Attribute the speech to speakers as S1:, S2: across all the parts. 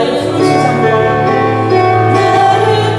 S1: 나를 부르시잖아. 나를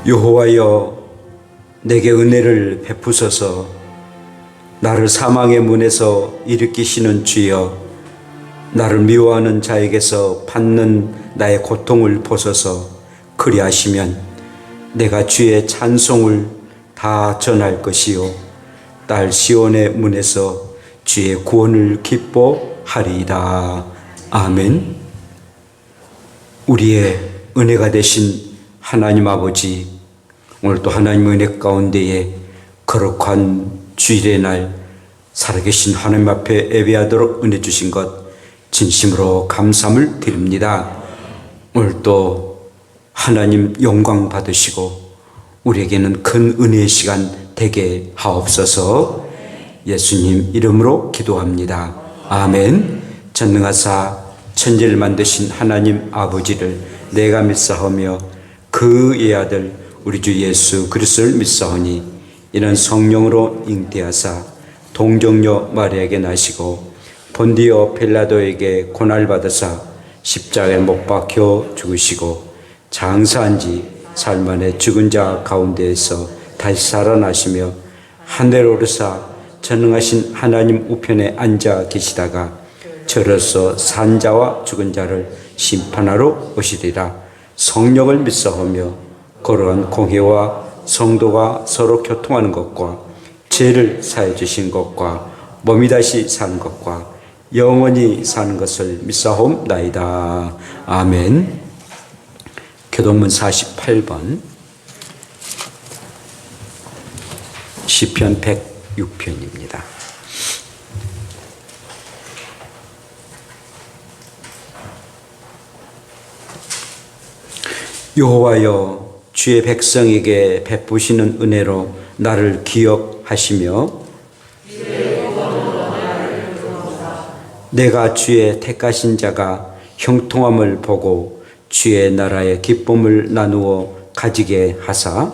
S1: 여호와여, 내게 은혜를 베푸소서. 나를 사망의 문에서 일으키시는 주여, 나를 미워하는 자에게서 받는 나의 고통을 보소서. 그리하시면 내가 주의 찬송을 다 전할 것이요, 딸 시온의 문에서 주의 구원을 기뻐하리이다. 아멘. 우리의 은혜가 되신 하나님 아버지, 오늘 또 하나님의 은혜 가운데에 거룩한 주일의 날 살아계신 하나님 앞에 예배하도록 은혜 주신 것 진심으로 감사함을 드립니다. 오늘 또 하나님 영광 받으시고 우리에게는 큰 은혜의 시간 되게 하옵소서. 예수님 이름으로 기도합니다. 아멘. 전능하사 천지를 만드신 하나님 아버지를 내가 믿사오며 그의 아들 우리 주 예수 그리스도를 믿사오니 이는 성령으로 잉태하사 동정녀 마리아에게 나시고 본디오 빌라도에게 고난을 받으사 십자가에 못 박혀 죽으시고 장사한 지 사흘 만에 죽은 자 가운데에서 다시 살아나시며 하늘에 오르사 전능하신 하나님 우편에 앉아 계시다가 저로서 산 자와 죽은 자를 심판하러 오시리라. 성령을 믿사오며 거룩한 공회와 성도가 서로 교통하는 것과 죄를 사해 주신 것과 몸이 다시 사는 것과 영원히 사는 것을 믿사옵나이다. 아멘. 교동문 48번 시편 106편입니다. 여호와여, 주의 백성에게 베푸시는 은혜로 나를 기억하시며 내가 주의 택하신 자가 형통함을 보고 주의 나라의 기쁨을 나누어 가지게 하사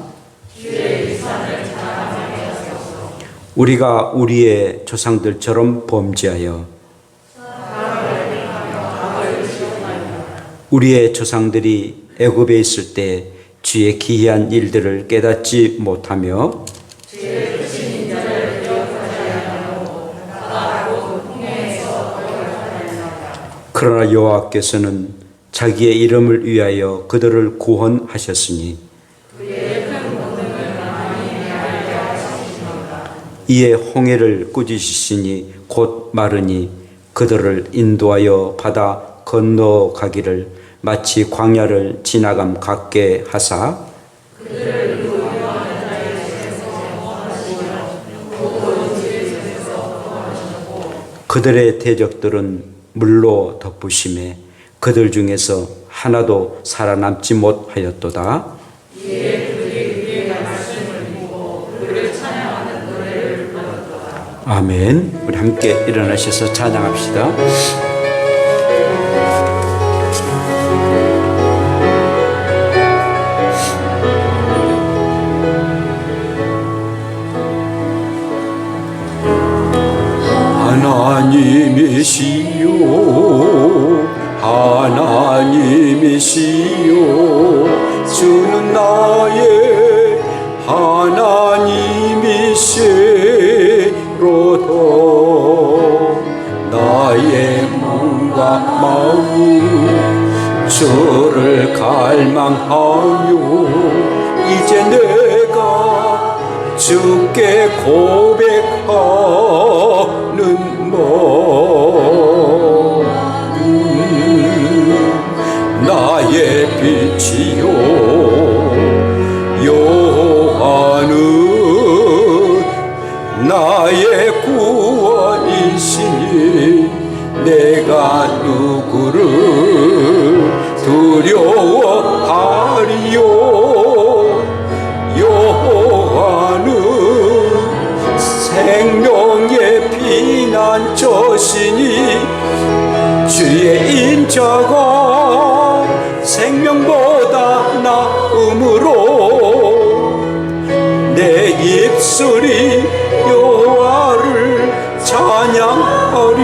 S1: 우리가 우리의 조상들처럼 범죄하여 우리의 조상들이 애굽에 있을 때 주의 기이한 일들을 깨닫지 못하며 그러나 여호와께서는 자기의 이름을 위하여 그들을 구원하셨으니 이에 홍해를 꾸짖으시니 곧 마르니 그들을 인도하여 바다 건너가기를 마치 광야를 지나감 같게 하사 그들의 대적들은 물로 덮으심에 그들 중에서 하나도 살아남지 못하였도다. 아멘. 우리 함께 일어나셔서 찬양합시다. 하나님이시요 하나님이시요 주는 나의 하나님이시로도 나의 몸과 마음 주를 갈망하여 이제 내가 주께 고백하는 나의 빛이요 여호와는 나의 구원이시니 내가 누구를 두려워하리요. 여호와는 생명의 피난처시니 주의 인자가 생명보다 나음으로 내 입술이 여호와를 찬양하리.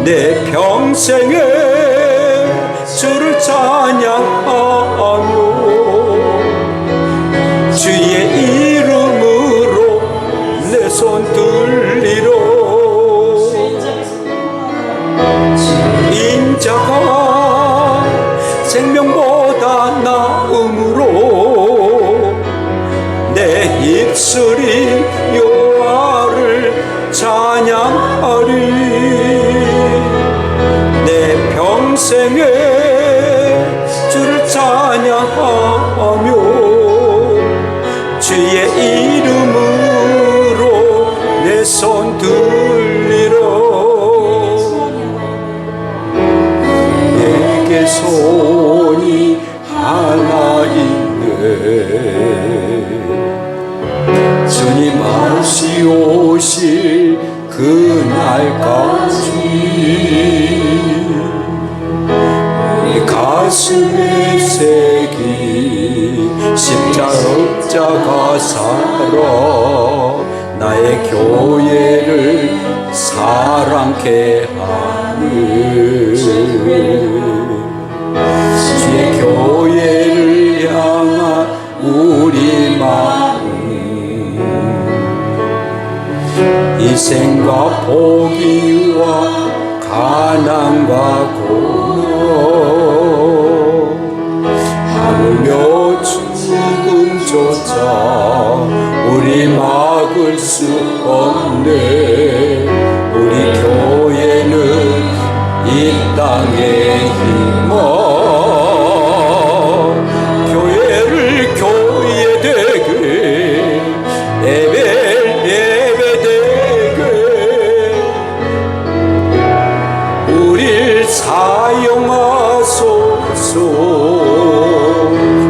S1: 내 평생에 주를 찬양하며 입술이 여호와를 찬양하리. 내 평생에 주를 찬양하며 주의 이름으로 내 손 들리라. 내게 손이 하나 있네. 주님 다시 오실 그날까지 이 가슴에 새기 십자가 살아 나의 교회를 사랑케 하는 주의 교회를 향한 우리 마음 희생과 포기와 가난과 고난 하물며 죽음조차 우리 막을 수 없네. 우리 교회는 이 땅의 힘어 교회를 교회되게 예배되게 우릴 사용하소서.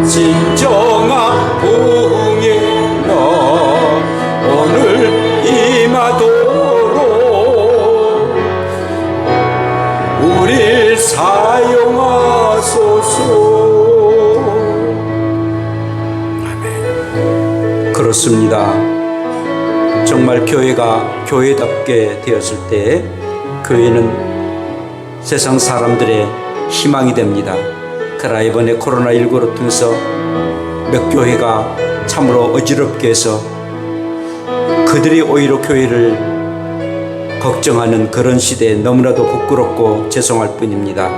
S1: 진정한 부흥의 날 오늘 임하도록 우릴 사용하소서. 아멘. 그렇습니다. 정말 교회가 교회답게 되었을 때 교회는 세상 사람들의 희망이 됩니다. 그러나 이번에 코로나19로 통해서 몇 교회가 참으로 어지럽게 해서 그들이 오히려 교회를 걱정하는 그런 시대에 너무나도 부끄럽고 죄송할 뿐입니다.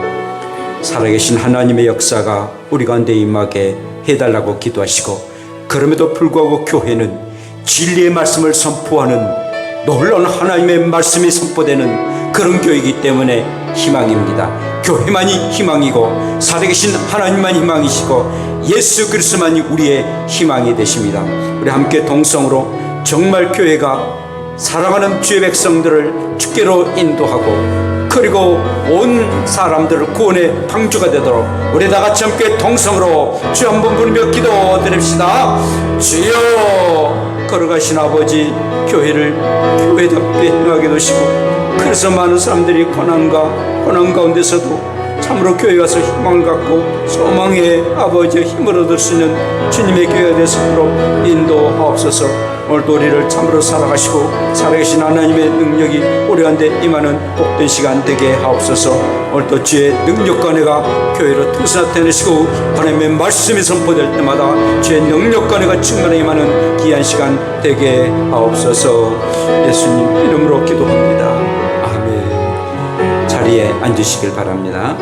S1: 살아계신 하나님의 역사가 우리 가운데 임하게 해달라고 기도하시고, 그럼에도 불구하고 교회는 진리의 말씀을 선포하는 놀라운 하나님의 말씀이 선포되는 그런 교회이기 때문에 희망입니다. 교회만이 희망이고 살아계신 하나님만 희망이시고 예수 그리스도만이 우리의 희망이 되십니다. 우리 함께 동성으로 정말 교회가 사랑하는 주의 백성들을 주께로 인도하고 그리고 온 사람들을 구원의 방주가 되도록 우리 다같이 함께 동성으로 주 한 번 부르며 기도드립시다. 주여, 걸어가신 아버지, 교회를 교회답게 행하게 되시고 그래서 많은 사람들이 고난 가운데서도 참으로 교회 가서 희망을 갖고 소망의 아버지의 힘을 얻을 수 있는 주님의 교회가 되도록 인도하옵소서. 오늘도 우리를 참으로 살아가시고 살아계신 하나님의 능력이 우리 가운데 임하는 복된 시간 되게 하옵소서. 오늘도 주의 능력과 은혜가 교회로 통해서 나타내시고 하나님의 말씀이 선포될 때마다 주의 능력과 은혜가 충만히 임하는 귀한 시간 되게 하옵소서. 예수님 이름으로 기도합니다. 아멘. 자리에 앉으시길 바랍니다.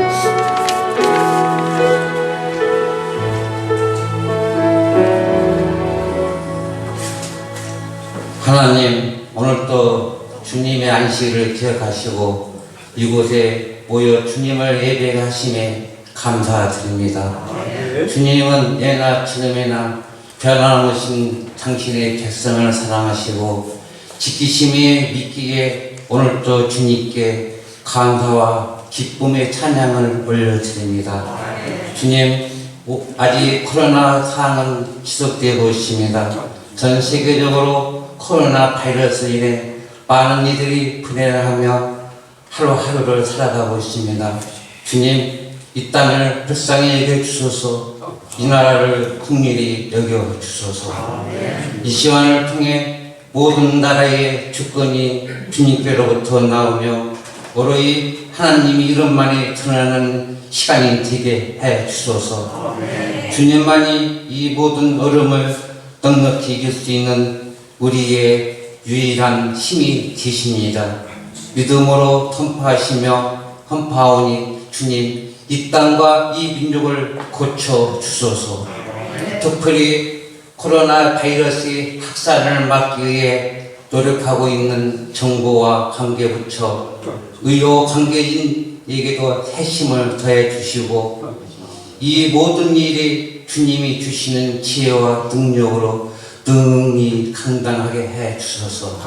S2: 하나님, 오늘도 주님의 안식일을 기억하시고 이곳에 모여 주님을 예배하심에 감사드립니다. 주님은 예나 지금이나 변함없인 당신의 백성을 사랑하시고 지키심에 믿기에 오늘도 주님께 감사와 기쁨의 찬양을 올려드립니다. 주님, 아직 코로나 상황은 지속되고 있습니다. 전 세계적으로 코로나 바이러스 인해 많은 이들이 불행하며 하루하루를 살아가고 있습니다. 주님, 이 땅을 불쌍히 여겨주소서. 이 나라를 긍휼히 여겨주소서. 이 시간을 통해 모든 나라의 주권이 주님께로부터 나오며 오로이 하나님의 이름만이 드러나는 시간이 되게 해 주소서. 주님만이 이 모든 어려움을 넉넉히 이길 수 있는 우리의 유일한 힘이 되십니다. 믿음으로 선포하시며 헌파하오니 주님, 이 땅과 이 민족을 고쳐 주소서. 특별히 코로나 바이러스의 확산을 막기 위해 노력하고 있는 정부와 관계부처, 의료 관계인에게도 핵심을 더해 주시고 이 모든 일이 주님이 주시는 지혜와 능력으로 능히 감당하게 해 주소서.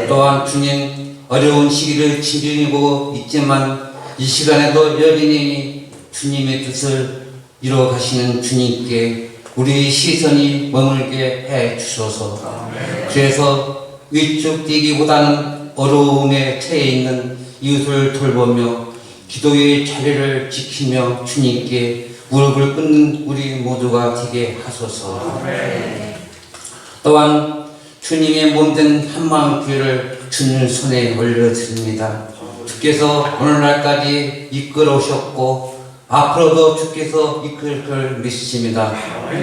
S2: 또한 주님 어려운 시기를 지니고 있지만 이 시간에도 여린이 주님의 뜻을 이루어 가시는 주님께 우리 시선이 머물게 해 주소서. 그래서 위축되기보다는 어려움에 처해 있는 이웃을 돌보며 기도의 자리를 지키며 주님께 무릎을 꿇는 우리 모두가 되게 하소서. 또한 주님의 몸된 한마음교회를 주님 손에 올려드립니다. 주께서 오늘날까지 이끌어 오셨고 앞으로도 주께서 이끌 걸 믿습니다.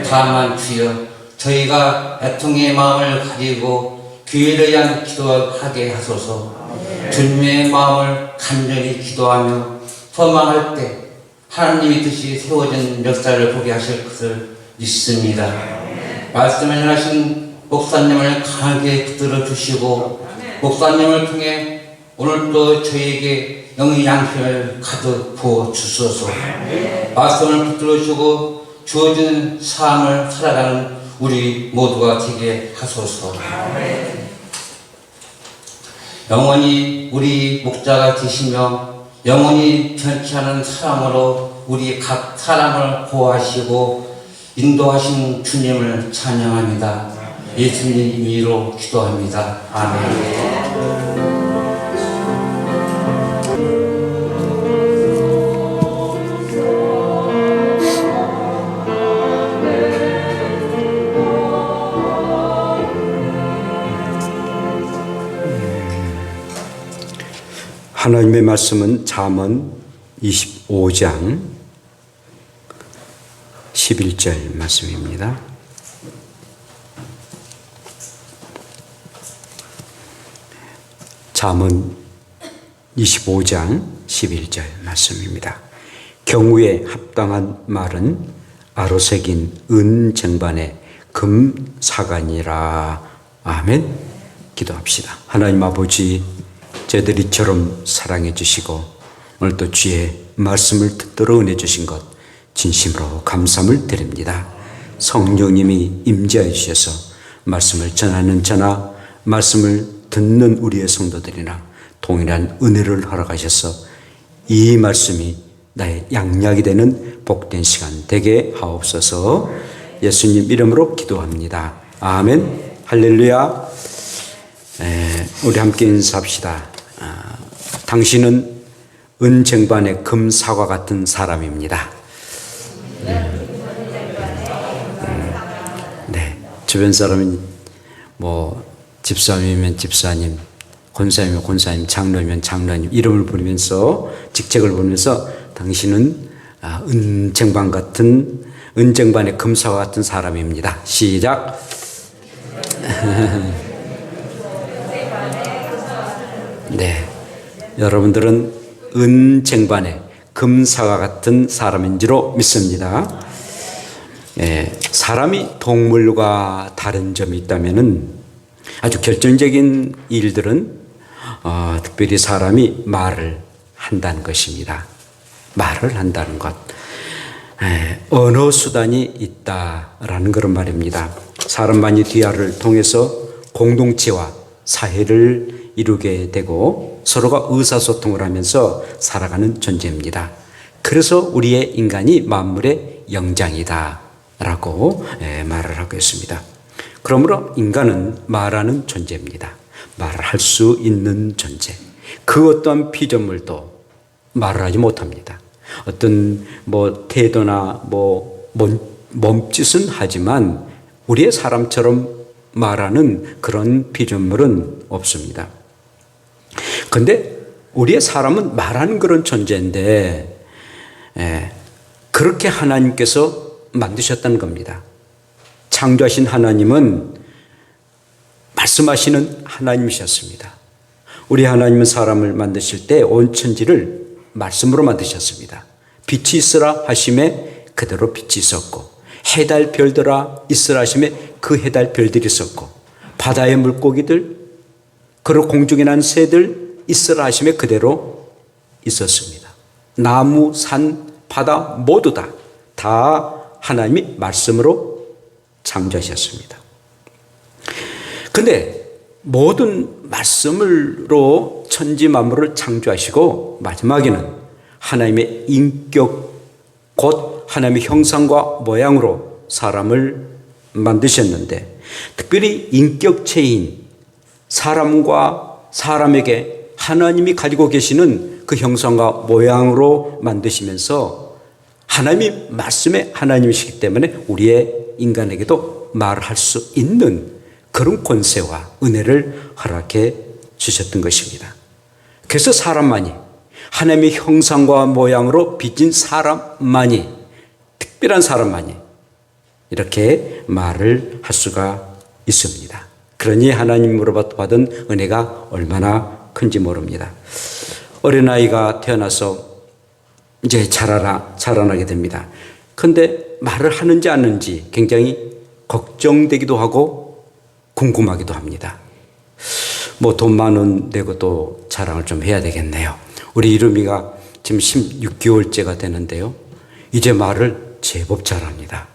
S2: 다만 주여 저희가 애통의 마음을 가지고 교회를 위한 기도하게 하소서. 주님의 마음을 간절히 기도하며 소망할 때 하나님의 뜻이 세워진 역사를 보게 하실 것을 믿습니다. 말씀을 하신 목사님을 강하게 붙들어 주시고 목사님을 통해 오늘도 저희에게 영의 양식을 가득 부어 주소서. 말씀을 붙들어 주고 주어진 삶을 살아가는 우리 모두가 되게 하소서. 영원히 우리 목자가 되시며 영원히 변치 않은 사랑으로 우리 각 사람을 보호하시고 인도하신 주님을 찬양합니다. 예수님 이름으로 기도합니다. 아멘.
S1: 하나님의 말씀은 잠언 25장 11절 말씀입니다. 잠언 25장 11절 말씀입니다. 경우에 합당한 말은 아로새긴 은쟁반의 금사관이라. 아멘. 기도합시다. 하나님 아버지, 저희들 이처럼 사랑해 주시고 오늘도 주의 말씀을 듣도록 은혜 주신 것 진심으로 감사함을 드립니다. 성령님이 임재해 주셔서 말씀을 전하는 저나 말씀을 듣는 우리의 성도들이나 동일한 은혜를 허락하셔서 이 말씀이 나의 양약이 되는 복된 시간 되게 하옵소서. 예수님 이름으로 기도합니다. 아멘. 할렐루야. 우리 함께 인사합시다. 당신은 은쟁반의 금사과 같은 사람입니다. 네, 주변 사람은 집사님이면 집사님, 권사님이면 권사님, 장로이면 장로님 이름을 부르면서 직책을 부르면서 당신은 은쟁반 같은 은쟁반의 금사과 같은 사람입니다. 시작. 네, 여러분들은 은쟁반의 금사과 같은 사람인지로 믿습니다. 사람이 동물과 다른 점이 있다면은 아주 결정적인 일들은 특별히 사람이 말을 한다는 것입니다. 말을 한다는 것. 언어 수단이 있다라는 그런 말입니다. 사람만이 대화를 통해서 공동체와 사회를 이루게 되고 서로가 의사소통을 하면서 살아가는 존재입니다. 그래서 우리의 인간이 만물의 영장이다 라고 말을 하고 있습니다. 그러므로 인간은 말하는 존재입니다. 말을 할 수 있는 존재. 그 어떤 피조물도 말을 하지 못합니다. 어떤 태도나 몸짓은 하지만 우리의 사람처럼 말하는 그런 피조물은 없습니다. 그런데 우리의 사람은 말하는 그런 존재인데 그렇게 하나님께서 만드셨다는 겁니다. 창조하신 하나님은 말씀하시는 하나님이셨습니다. 우리 하나님은 사람을 만드실 때 온 천지를 말씀으로 만드셨습니다. 빛이 있으라 하심에 그대로 빛이 있었고 해달 별들아 있으라 하심에 그 해달 별들이 있었고, 바다의 물고기들 그리고 공중에 난 새들 있으라 하심에 그대로 있었습니다. 나무, 산, 바다 모두 다 하나님이 말씀으로 창조하셨습니다. 근데 모든 말씀으로 천지 만물을 창조하시고 마지막에는 하나님의 인격 곧 하나님의 형상과 모양으로 사람을 만드셨는데, 특별히 인격체인 사람과 사람에게 하나님이 가지고 계시는 그 형상과 모양으로 만드시면서 하나님이 말씀의 하나님이시기 때문에 우리의 인간에게도 말할 수 있는 그런 권세와 은혜를 허락해 주셨던 것입니다. 그래서 사람만이, 하나님의 형상과 모양으로 빚진 사람만이, 특별한 사람만이 이렇게 말을 할 수가 있습니다. 그러니 하나님으로부터 받은 은혜가 얼마나 큰지 모릅니다. 어린아이가 태어나서 이제 자라나게 됩니다. 그런데 말을 하는지 안 하는지 굉장히 걱정되기도 하고 궁금하기도 합니다. 뭐 돈만 원 내고 또 자랑을 좀 해야 되겠네요. 우리 이름이가 지금 16개월째가 되는데요. 이제 말을 제법 잘합니다.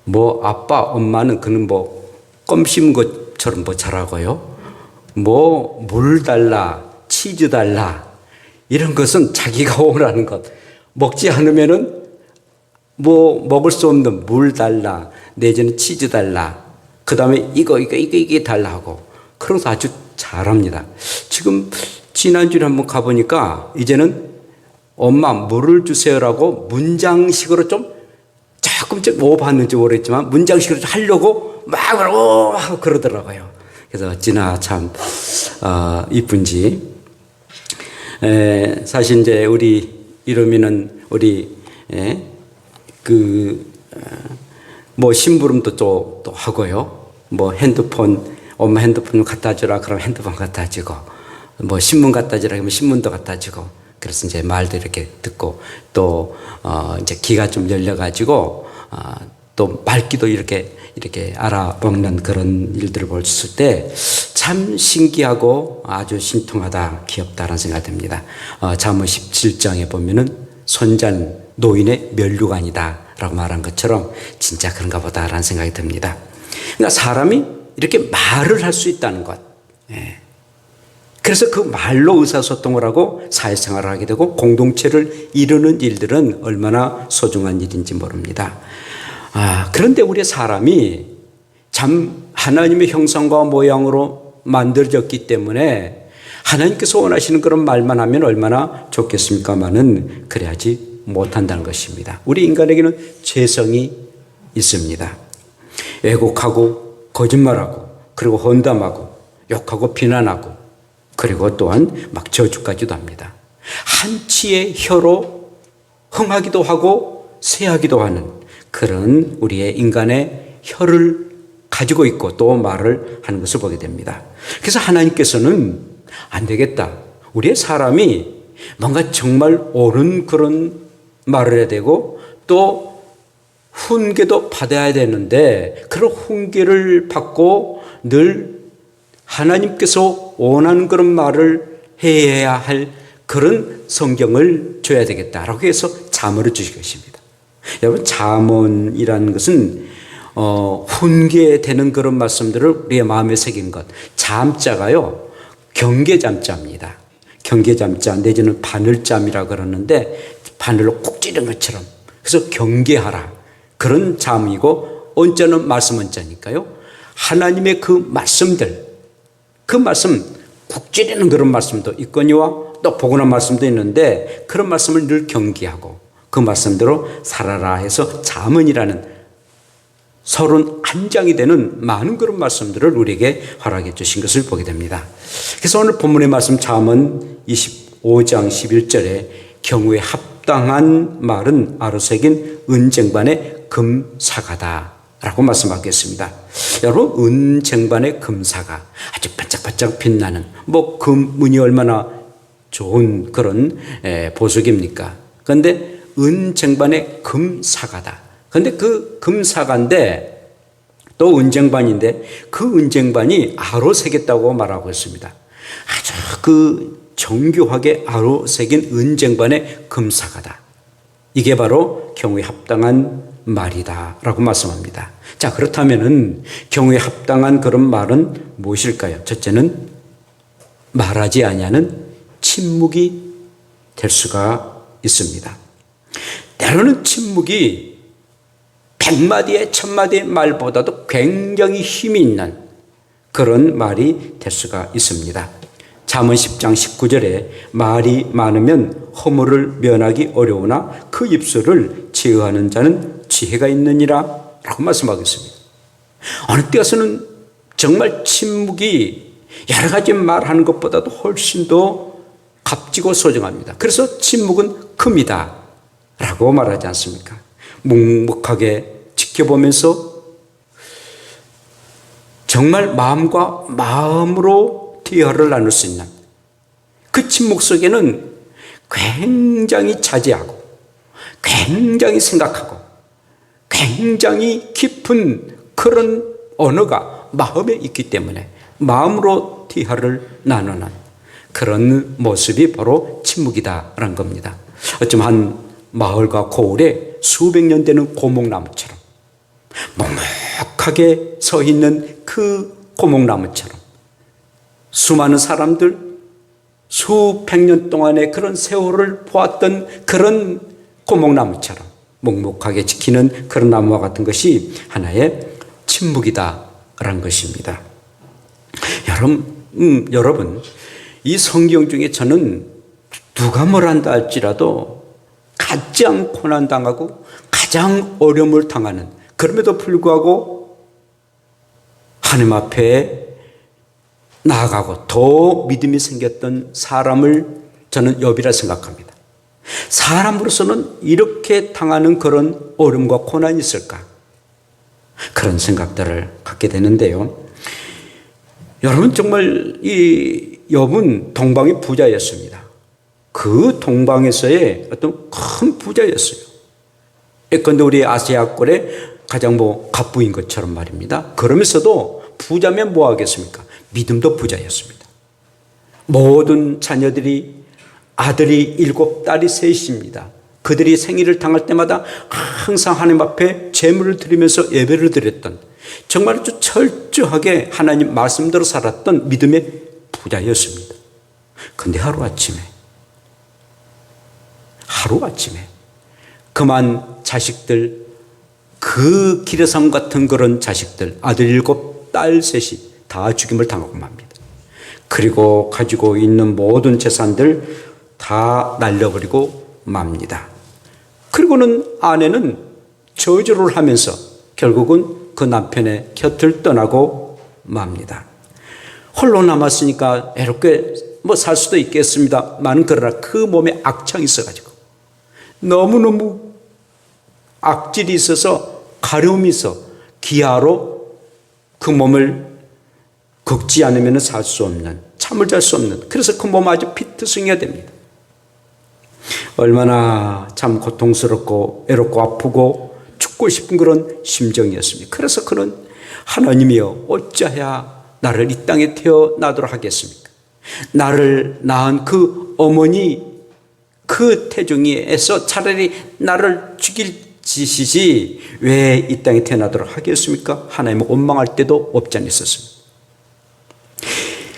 S1: 뭐 아빠, 엄마는 그는 뭐 껌 씹은 것처럼 뭐 잘하고요. 뭐 물 달라, 치즈 달라 이런 것은 자기가 원하는 것. 먹지 않으면은 뭐 먹을 수 없는 물 달라, 내지는 치즈 달라. 그 다음에 이게 달라 하고. 그래서 아주 잘합니다. 지금 지난주에 한번 가보니까 이제는 엄마 물을 주세요라고 문장식으로 좀 조금씩 오버했는지 모르겠지만 문장식으로 하려고 막 그러더라고요. 그래서 어찌나 참 이쁜지. 사실 이제 우리 이름이는 우리 뭐 심부름도 또 하고요. 뭐 핸드폰, 엄마 핸드폰 갖다 주라 그러면 핸드폰 갖다 주고, 뭐 신문 갖다 주라 그러면 신문도 갖다 주고. 그래서 이제 말도 이렇게 듣고, 또 이제 귀가 좀 열려가지고 또 말귀도 이렇게 알아먹는 그런 일들을 봤을 때 참 신기하고 아주 신통하다, 귀엽다라는 생각이 듭니다. 잠언 17장에 보면은 손자는 노인의 면류관이다라고 말한 것처럼 진짜 그런가 보다라는 생각이 듭니다. 그러니까 사람이 이렇게 말을 할 수 있다는 것. 그래서 그 말로 의사소통을 하고 사회생활을 하게 되고 공동체를 이루는 일들은 얼마나 소중한 일인지 모릅니다. 그런데 우리 사람이 참 하나님의 형상과 모양으로 만들어졌기 때문에 하나님께서 원하시는 그런 말만 하면 얼마나 좋겠습니까마는 그래야지 못한다는 것입니다. 우리 인간에게는 죄성이 있습니다. 왜곡하고 거짓말하고 그리고 험담하고 욕하고 비난하고 그리고 또한 막 저주까지도 합니다. 한치의 혀로 흥하기도 하고 쇠하기도 하는 그런 우리의 인간의 혀를 가지고 있고 또 말을 하는 것을 보게 됩니다. 그래서 하나님께서는 안 되겠다. 우리의 사람이 뭔가 정말 옳은 그런 말을 해야 되고 또 훈계도 받아야 되는데 그런 훈계를 받고 늘 하나님께서 원하는 그런 말을 해야 할 그런 성경을 줘야 되겠다라고 해서 잠언을 주신 것입니다. 여러분, 잠언이라는 것은 훈계되는 그런 말씀들을 우리의 마음에 새긴 것. 잠자가요, 경계잠자입니다. 경계잠자 내지는 바늘잠이라고 그러는데 바늘로 꼭 찌른 것처럼. 그래서 경계하라. 그런 잠이고 언자는 말씀 언자니까요. 하나님의 그 말씀들, 그 말씀 국 찌르는 그런 말씀도 있거니와 또 복음한 말씀도 있는데 그런 말씀을 늘 경계하고 그 말씀대로 살아라 해서 잠언이라는 31장이 되는 많은 그런 말씀들을 우리에게 허락해 주신 것을 보게 됩니다. 그래서 오늘 본문의 말씀 잠언 25장 11절에 경우에 합당한 말은 아로새긴 은쟁반의 금사가다 라고 말씀하겠습니다. 여러분, 은쟁반의 금사가 아주 반짝반짝 빛나는 뭐 금은이 얼마나 좋은 그런 보석입니까? 그런데 은쟁반의 금사가다. 그런데 그 금사가인데 또 은쟁반인데 그 은쟁반이 아로 새겼다고 말하고 있습니다. 아주 그 정교하게 아로 새긴 은쟁반의 금사가다. 이게 바로 경우에 합당한 말이다라고 말씀합니다. 자, 그렇다면은 경우에 합당한 그런 말은 무엇일까요? 첫째는 말하지 아니하는 침묵이 될 수가 있습니다. 때로는 침묵이 100마디의 1000마디의 말보다도 굉장히 힘이 있는 그런 말이 될 수가 있습니다. 잠언 10장 19절에 말이 많으면 허물을 면하기 어려우나 그 입술을 제어하는 자는 지혜가 있느니라 라고 말씀하고 있습니다. 어느 때에서는 정말 침묵이 여러 가지 말하는 것보다도 훨씬 더 값지고 소중합니다. 그래서 침묵은 금이다 라고 말하지 않습니까? 묵묵하게 지켜보면서 정말 마음과 마음으로 대화를 나눌 수 있는 그 침묵 속에는 굉장히 자제하고 굉장히 생각하고 굉장히 깊은 그런 언어가 마음에 있기 때문에 마음으로 대화를 나누는 그런 모습이 바로 침묵이다라는 겁니다. 어쩜 한 마을과 고을에 수백 년 되는 고목나무처럼 묵묵하게 서 있는 그 고목나무처럼 수많은 사람들 수백 년 동안의 그런 세월을 보았던 그런 고목나무처럼 묵묵하게 지키는 그런 나무와 같은 것이 하나의 침묵이다라는 것입니다. 여러분, 이 성경 중에 저는 누가 뭘 한다 할지라도 가장 고난당하고 가장 어려움을 당하는, 그럼에도 불구하고 하나님 앞에 나아가고 더 믿음이 생겼던 사람을 저는 욥이라 생각합니다. 사람으로서는 이렇게 당하는 그런 어려움과 고난이 있을까? 그런 생각들을 갖게 되는데요. 여러분, 정말 이 욥은 동방의 부자였습니다. 그 동방에서의 어떤 큰 부자였어요. 예컨대 우리 아시아권의 가장 갑부인 것처럼 말입니다. 그러면서도 부자면 뭐 하겠습니까? 믿음도 부자였습니다. 모든 자녀들이 아들이 7, 딸이 3입니다. 그들이 생일을 당할 때마다 항상 하나님 앞에 제물을 드리면서 예배를 드렸던, 정말 아주 철저하게 하나님 말씀대로 살았던 믿음의 부자였습니다. 그런데 하루아침에 그만 자식들, 그 기레삼 같은 그런 자식들, 아들 7, 딸 3이 다 죽임을 당하고 맙니다. 그리고 가지고 있는 모든 재산들 다 날려버리고 맙니다. 그리고는 아내는 저주를 하면서 결국은 그 남편의 곁을 떠나고 맙니다. 홀로 남았으니까 애롭게 살 수도 있겠습니다만, 그러나 그 몸에 악창이 있어가지고 너무너무 악질이 있어서 가려움이 있어 기아로 그 몸을 긁지 않으면 살 수 없는, 잠을 잘 수 없는, 그래서 그 몸 아주 피투성이가 됩니다. 얼마나 참 고통스럽고 애롭고 아프고 죽고 싶은 그런 심정이었습니다. 그래서 그는 하나님이여 어찌하여 나를 이 땅에 태어나도록 하겠습니까? 나를 낳은 그 어머니 그 태중에서 차라리 나를 죽일 짓이지 왜 이 땅에 태어나도록 하겠습니까? 하나님은 원망할 때도 없지 않았습니다.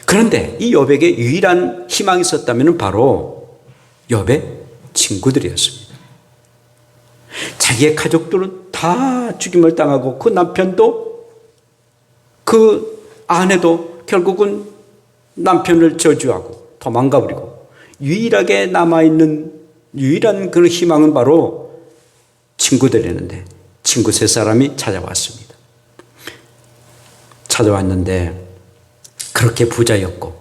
S1: 그런데 이 욥에게 유일한 희망이 있었다면 바로 욥의 친구들이었습니다. 자기의 가족들은 다 죽임을 당하고 그 남편도 그 아내도 결국은 남편을 저주하고 도망가 버리고 유일하게 남아있는 유일한 그 희망은 바로 친구들이었는데 친구 3사람이 찾아왔습니다. 찾아왔는데 그렇게 부자였고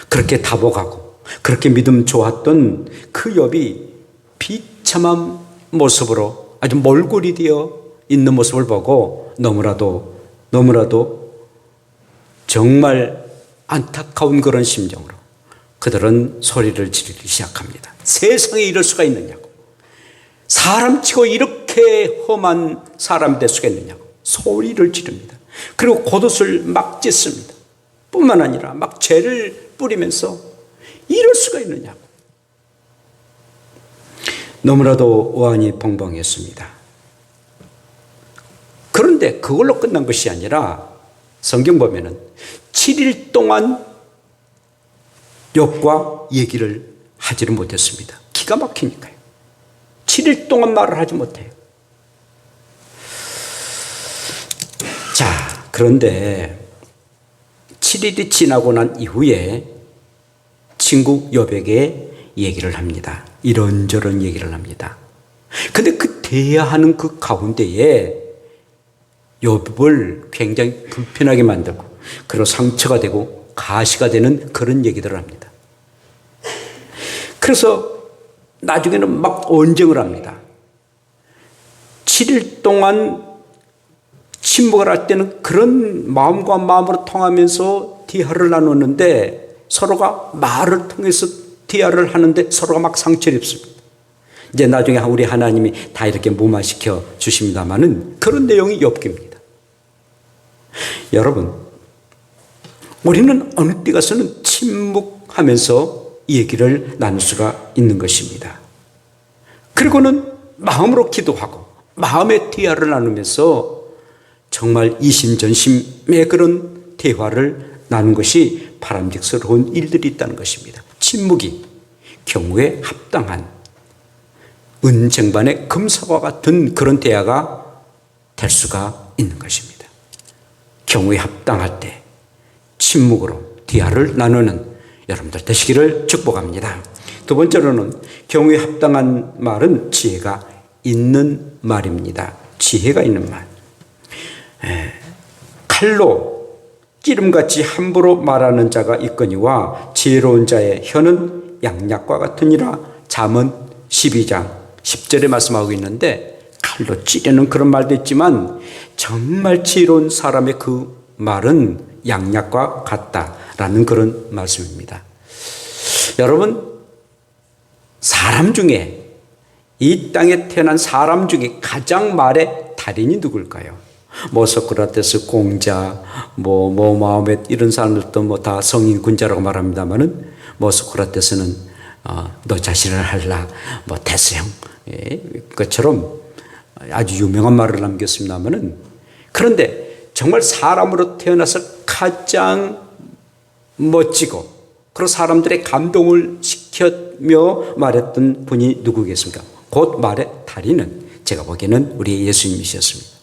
S1: 그렇게 다복하고 그렇게 믿음 좋았던 그 욥이 비참한 모습으로 아주 몰골이 되어 있는 모습을 보고 너무나도 정말 안타까운 그런 심정으로 그들은 소리를 지르기 시작합니다. 세상에 이럴 수가 있느냐고. 사람치고 이렇게 어떻게 험한 사람 될 수가 있느냐고 소리를 지릅니다. 그리고 겉옷을 막 찢습니다. 뿐만 아니라 막 죄를 뿌리면서 이럴 수가 있느냐고. 너무나도 오한이 벙벙했습니다. 그런데 그걸로 끝난 것이 아니라 성경 보면은 7일 동안 욥과 얘기를 하지를 못했습니다. 기가 막히니까요. 7일 동안 말을 하지 못해요. 자, 그런데 7일이 지나고 난 이후에 친구 욥에게 얘기를 합니다. 이런저런 얘기를 합니다. 근데 그 대화하는 그 가운데에 욥을 굉장히 불편하게 만들고 그리고 상처가 되고 가시가 되는 그런 얘기들을 합니다. 그래서 나중에는 막 언쟁을 합니다. 7일 동안 침묵을 할 때는 그런 마음과 마음으로 통하면서 대화를 나눴는데 서로가 말을 통해서 대화를 하는데 서로가 막 상처를 입습니다. 이제 나중에 우리 하나님이 다 이렇게 무마시켜 주십니다마는 그런 내용이 욥기입니다. 여러분, 우리는 어느 때 가서는 침묵하면서 얘기를 나눌 수가 있는 것입니다. 그리고는 마음으로 기도하고 마음의 대화를 나누면서 정말 이심전심의 그런 대화를 나눈 것이 바람직스러운 일들이 있다는 것입니다. 침묵이 경우에 합당한 은쟁반의 금사와 같은 그런 대화가 될 수가 있는 것입니다. 경우에 합당할 때 침묵으로 대화를 나누는 여러분들 되시기를 축복합니다. 두 번째로는 경우에 합당한 말은 지혜가 있는 말입니다. 지혜가 있는 말. 칼로 기름같이 함부로 말하는 자가 있거니와 지혜로운 자의 혀는 양약과 같으니라. 잠언 12장 10절에 말씀하고 있는데 칼로 찌르는 그런 말도 있지만 정말 지혜로운 사람의 그 말은 양약과 같다라는 그런 말씀입니다. 여러분, 사람 중에 이 땅에 태어난 사람 중에 가장 말의 달인이 누굴까요? 뭐 소크라테스, 공자, 뭐 마호멧 이런 사람들도 뭐 다 성인 군자라고 말합니다만은 뭐 소크라테스는 너 자신을 알라, 뭐 태수형 것처럼 아주 유명한 말을 남겼습니다만은 그런데 정말 사람으로 태어나서 가장 멋지고 그리고 사람들의 감동을 시켰며 말했던 분이 누구겠습니까? 곧 말의 달인은 제가 보기에는 우리 예수님이셨습니다.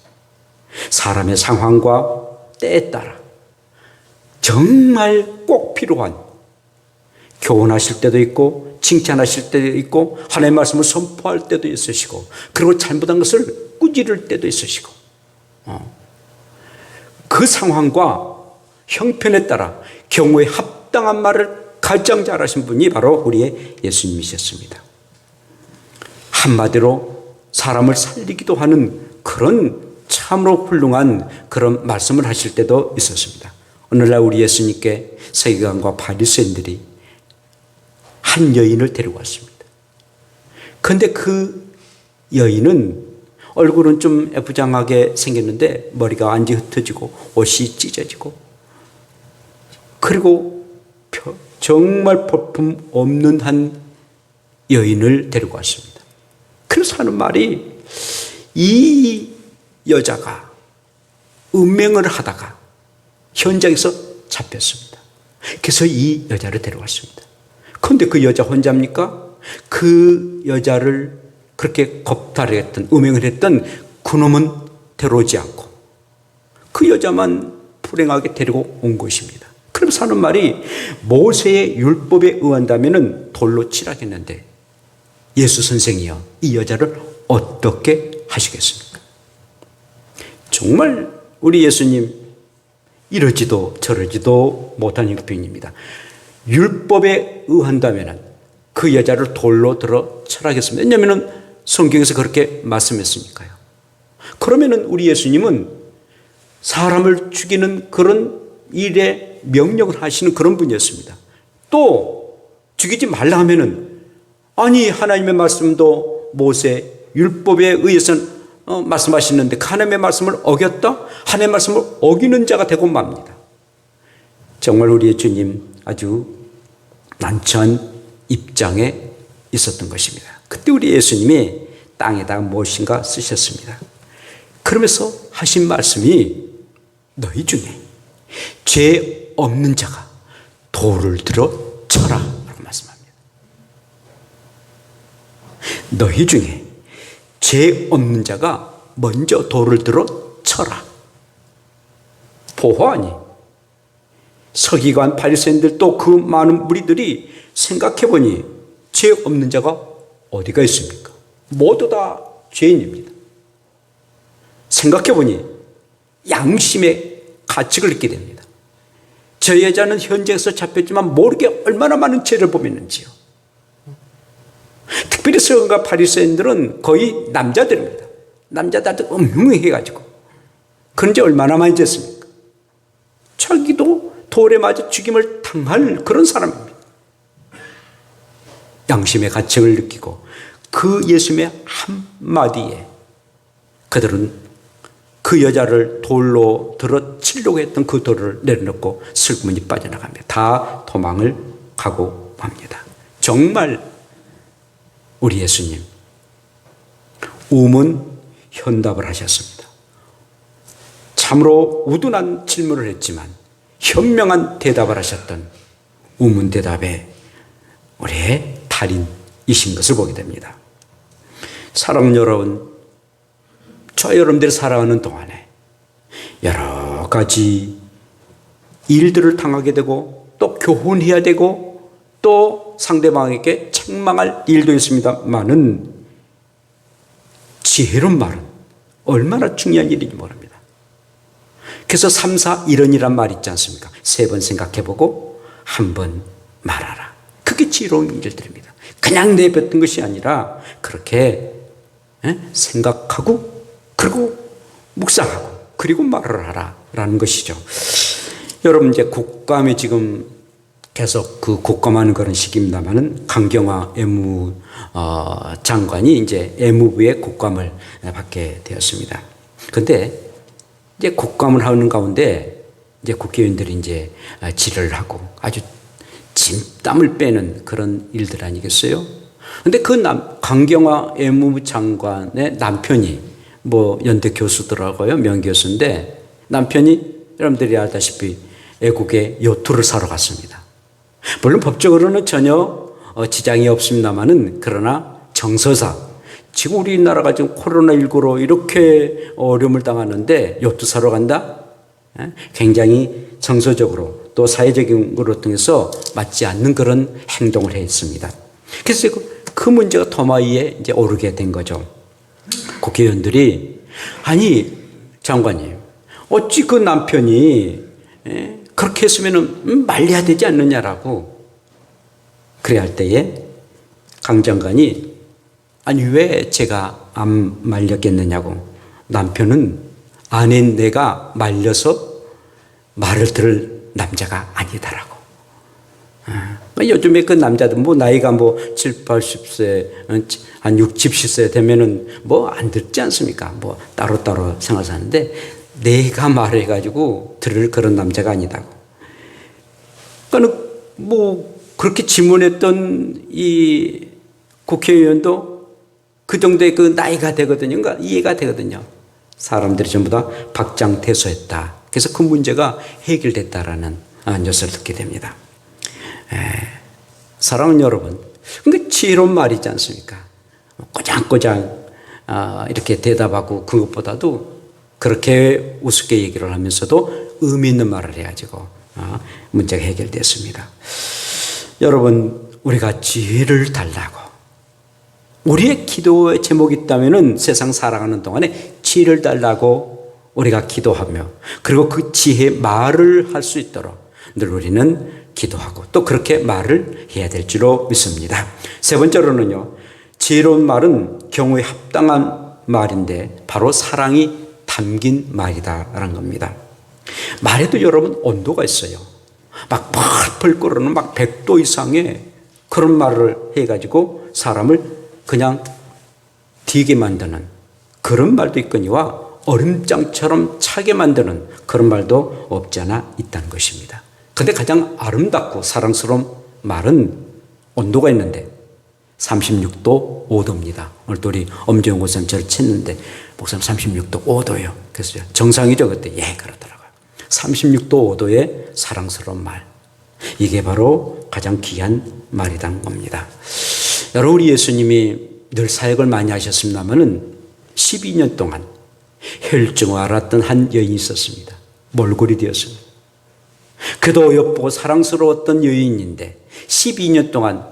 S1: 사람의 상황과 때에 따라 정말 꼭 필요한 교훈하실 때도 있고 칭찬하실 때도 있고 하나님의 말씀을 선포할 때도 있으시고 그리고 잘못한 것을 꾸짖을 때도 있으시고 그 상황과 형편에 따라 경우에 합당한 말을 가장 잘하신 분이 바로 우리의 예수님이셨습니다. 한마디로 사람을 살리기도 하는 그런 참으로 훌륭한 그런 말씀을 하실 때도 있었습니다. 오늘날 우리 예수님께 서기관과 바리새인들이 한 여인을 데리고 왔습니다. 그런데 그 여인은 얼굴은 좀 애부장하게 생겼는데 머리가 완전히 흩어지고 옷이 찢어지고 그리고 정말 볼품 없는 한 여인을 데리고 왔습니다. 그래서 하는 말이 이 여자가 음행을 하다가 현장에서 잡혔습니다. 그래서 이 여자를 데려왔습니다. 그런데 그 여자 혼자입니까? 그 여자를 그렇게 겁탈했던 음행을 했던 그놈은 데려오지 않고 그 여자만 불행하게 데리고 온 것입니다. 그러면서 하는 말이 모세의 율법에 의한다면 돌로 치라겠는데 예수 선생이여 이 여자를 어떻게 하시겠습니까? 정말 우리 예수님 이러지도 저러지도 못한 형편입니다. 율법에 의한다면 그 여자를 돌로 들어 철하겠습니다. 왜냐하면 성경에서 그렇게 말씀했으니까요. 그러면 우리 예수님은 사람을 죽이는 그런 일에 명령을 하시는 그런 분이었습니다. 또 죽이지 말라 하면은 아니 하나님의 말씀도 모세 율법에 의해서는 말씀하시는데 그 하나님의 말씀을 어겼다? 하나님의 말씀을 어기는 자가 되고 맙니다. 정말 우리의 주님 아주 난처한 입장에 있었던 것입니다. 그때 우리 예수님이 땅에다가 무엇인가 쓰셨습니다. 그러면서 하신 말씀이 너희 중에 죄 없는 자가 돌을 들어 쳐라 라고 말씀합니다. 너희 중에 죄 없는 자가 먼저 돌을 들어 쳐라. 보호하니 서기관 바리새인들 또 그 많은 무리들이 생각해보니 죄 없는 자가 어디가 있습니까? 모두 다 죄인입니다. 생각해보니 양심의 가책을 느끼게 됩니다. 저 여자는 현재에서 잡혔지만 모르게 얼마나 많은 죄를 범했는지요. 특별히 서기관과 바리새인들은 거의 남자들입니다. 남자들도 음흉해가지고 그런 지 얼마나 많이 됐습니까? 자기도 돌에 맞아 죽임을 당할 그런 사람입니다. 양심의 가책을 느끼고 그 예수님의 한마디에 그들은 그 여자를 돌로 들어 치려고 했던 그 돌을 내려놓고 슬그머니 빠져나갑니다. 다 도망을 가고 맙니다. 정말 우리 예수님 우문현답을 하셨습니다. 참으로 우둔한 질문을 했지만 현명한 대답을 하셨던 우문대답에 우리의 달인이신 것을 보게 됩니다. 사랑하는 여러분, 저 여러분들이 살아가는 동안에 여러 가지 일들을 당하게 되고 또 교훈해야 되고 또 상대방에게 책망할 일도 있습니다만은 지혜로운 말은 얼마나 중요한 일인지 모릅니다. 그래서 3, 4, 1원이란 말 있지 않습니까? 3번 생각해보고 1번 말하라. 그게 지혜로운 일들입니다. 그냥 내뱉은 것이 아니라 그렇게 생각하고 그리고 묵상하고 그리고 말을 하라라는 것이죠. 여러분 이제 국감이 지금 계속 그 국감하는 그런 시기입니다만은 강경화 장관이 이제 애무부의 국감을 받게 되었습니다. 그런데 이제 국감을 하는 가운데 이제 국회의원들이 이제 질의를 하고 아주 진땀을 빼는 그런 일들 아니겠어요? 근데 그 강경화 애무부 장관의 남편이 뭐 연대 교수더라고요. 명교수인데 남편이 여러분들이 알다시피 애국의 요트를 사러 갔습니다. 물론 법적으로는 전혀 지장이 없습니다만은 그러나 정서상 지금 우리나라가 지금 코로나19로 이렇게 어려움을 당하는데 요트 사러 간다? 굉장히 정서적으로 또 사회적인 것을 통해서 맞지 않는 그런 행동을 했습니다. 그래서 그 문제가 토마위에 이제 오르게 된 거죠. 국회의원들이 아니 장관님 어찌 그 남편이 그렇게 했으면 말려야 되지 않느냐라고 그래야 할 때에 강 장관이 아니 왜 제가 안 말렸겠느냐고 남편은 아내인 내가 말려서 말을 들을 남자가 아니다라고. 요즘에 그 남자들 뭐 나이가 뭐 7, 80세 한 60, 70세 되면은 뭐 안 듣지 않습니까? 뭐 따로따로 생활 사는데 내가 말해가지고 들을 그런 남자가 아니다고. 그러니까 뭐 그렇게 질문했던 이 국회의원도 그 정도의 그 나이가 되거든요. 그러니까 이해가 되거든요. 사람들이 전부 다 박장대소했다. 그래서 그 문제가 해결됐다라는 뉴스를 듣게 됩니다. 사랑하는 여러분, 그러니까 지혜로운 말이지 않습니까? 꼬장꼬장 이렇게 대답하고 그것보다도 그렇게 우습게 얘기를 하면서도 의미 있는 말을 해가지고 문제가 해결됐습니다. 여러분, 우리가 지혜를 달라고 우리의 기도의 제목이 있다면은 세상 살아가는 동안에 지혜를 달라고 우리가 기도하며 그리고 그 지혜의 말을 할 수 있도록 늘 우리는 기도하고 또 그렇게 말을 해야 될 줄로 믿습니다. 세 번째로는요, 지혜로운 말은 경우에 합당한 말인데 바로 사랑이 담긴 말이다라는 겁니다. 말에도 여러분 온도가 있어요. 막 펄펄 끓는 막 100도 이상의 그런 말을 해가지고 사람을 그냥 뒤게 만드는 그런 말도 있거니와 얼음장처럼 차게 만드는 그런 말도 없지 않아 있다는 것입니다. 근데 가장 아름답고 사랑스러운 말은 온도가 있는데 36도 5도입니다. 오늘 또 우리 엄지영 고사님 저를 쳤는데 목사님 36도 5도예요. 그래서 정상이죠 그때? 예, 그러더라고요. 36도 5도의 사랑스러운 말. 이게 바로 가장 귀한 말이라는 겁니다. 여러분, 우리 예수님이 늘 사역을 많이 하셨습니다마는 12년 동안 혈증을 앓았던 한 여인이 있었습니다. 몰골이 되었습니다. 그도 어여쁘고 사랑스러웠던 여인인데 12년 동안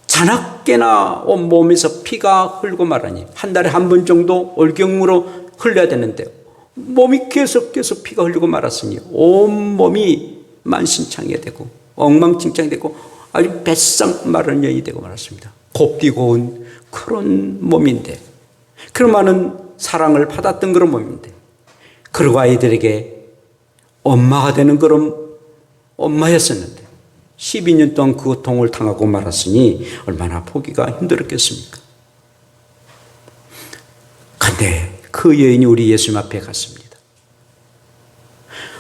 S1: 자나깨나 온몸에서 피가 흘고 말하니 한 달에 한 번 정도 올경으로 흘려야 되는데 몸이 계속 피가 흘리고 말았으니 온몸이 만신창이 되고 엉망진창이 되고 아주 뱃상 마른 여인이 되고 말았습니다. 곱디 고운 그런 몸인데, 그런 많은 사랑을 받았던 그런 몸인데, 그리고 아이들에게 엄마가 되는 그런 엄마였었는데 12년 동안 그 고통을 당하고 말았으니 얼마나 보기가 힘들었겠습니까? 그런데 그 여인이 우리 예수님 앞에 갔습니다.